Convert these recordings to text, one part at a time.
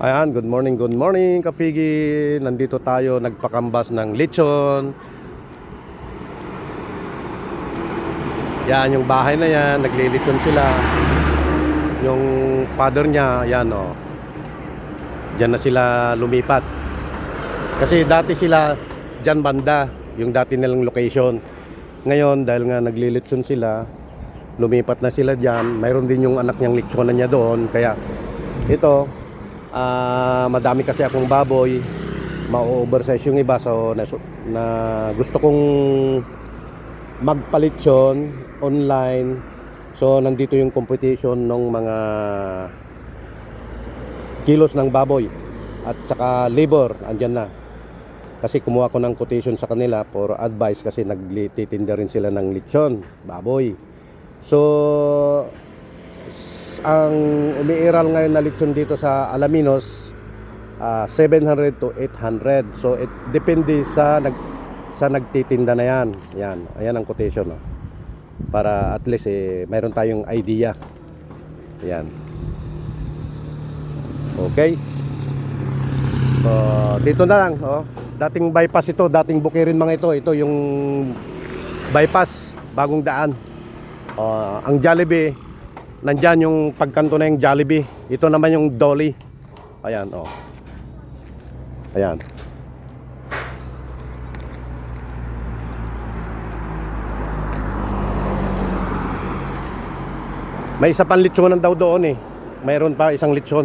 Ayan, good morning kapigi. Nandito tayo nagpakambas ng lechon. Yan yung bahay na yan, naglilechon sila. Yung father niya, yan o. Diyan na sila lumipat. Kasi dati sila dyan banda, yung dati nilang location. Ngayon, dahil nga naglilechon sila, lumipat na sila dyan. Mayroon din yung anak niyang lechonan niya doon. Kaya ito, madami kasi akong baboy, ma-oversize yung iba, so na gusto kong magpalitsyon online. So nandito yung competition ng mga kilos ng baboy at saka labor, andyan na. Kasi kumuha ko ng quotation sa kanila for advice kasi nagtitinda rin sila ng lechon, baboy. So ang umiiral ngayon na lechon dito sa Alaminos, 700 to 800. So it depende sa nagtitinda na yan. Yan, ayan ang quotation, no? Para at least mayroon tayong idea. Yan. Okay. So dito na lang, oh. Dating bypass ito, dating Bukirin mga ito. Ito yung bypass, bagong daan. Ang Jollibee, nandyan yung pagkanto na yung Jollibee. Ito naman yung Dolly. Ayan, oh. Ayan. May isa pang lechonan daw doon eh. Mayroon pa isang lechon.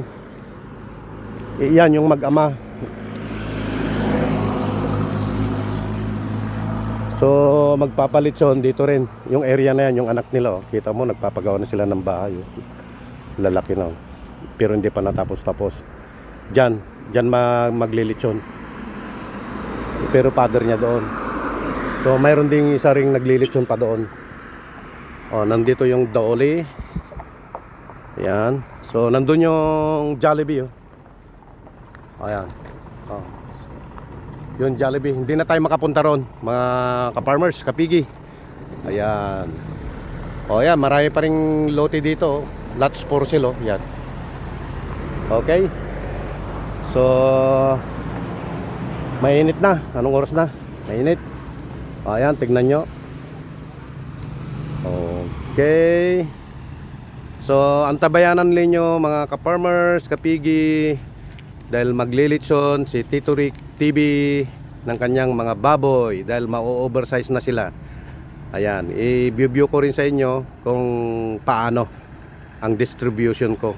Iyan yung mag-ama. So magpapalechon dito rin. Yung area na yan, yung anak nila, oh. Kita mo, nagpapagawa na sila ng bahay, oh. Lalaki na, oh. Pero hindi pa natapos-tapos. Diyan maglilechon. Pero father niya doon. So mayroon ding isa ring naglilechon pa doon. Oh, nandito yung Dolly. Ayan. So nandun yung Jollibee, oh. Ayan. Oh. Yung Jollibee, hindi na tayo makapunta ron, mga ka-farmers, kapigi. Ayan. O yan, marami pa ring lote dito, oh. Lots for sale, oh. Yan. Okay. So mainit na. Anong oras na? Mainit. Ayan, tignan nyo. Okay. So antabayanan ninyo mga ka-farmers, kapigi, dahil maglilitsyon si Tito Rick TV ng kanyang mga baboy dahil ma-oversize na sila. Ayan, i-view ko rin sa inyo kung paano ang distribution ko.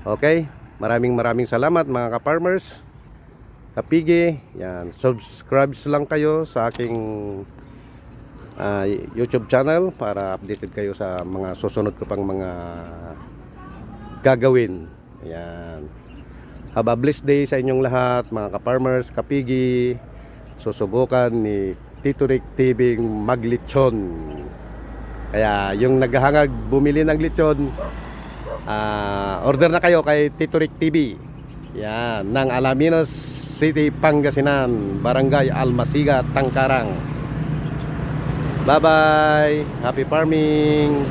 Okay, maraming salamat mga ka-farmers, kapigi. Yan, subscribe lang kayo sa aking YouTube channel para updated kayo sa mga susunod ko pang mga gagawin. Ayan. Have a blessed day sa inyong lahat mga ka-farmers, kapigi. Susubukan ni Tito Rick TV maglechon. Kaya yung naghahangag bumili ng lechon, order na kayo kay Tito Rick TV. Yan, ng Alaminos City, Pangasinan, Barangay Almasiga, Tangkarang. Bye bye, happy farming.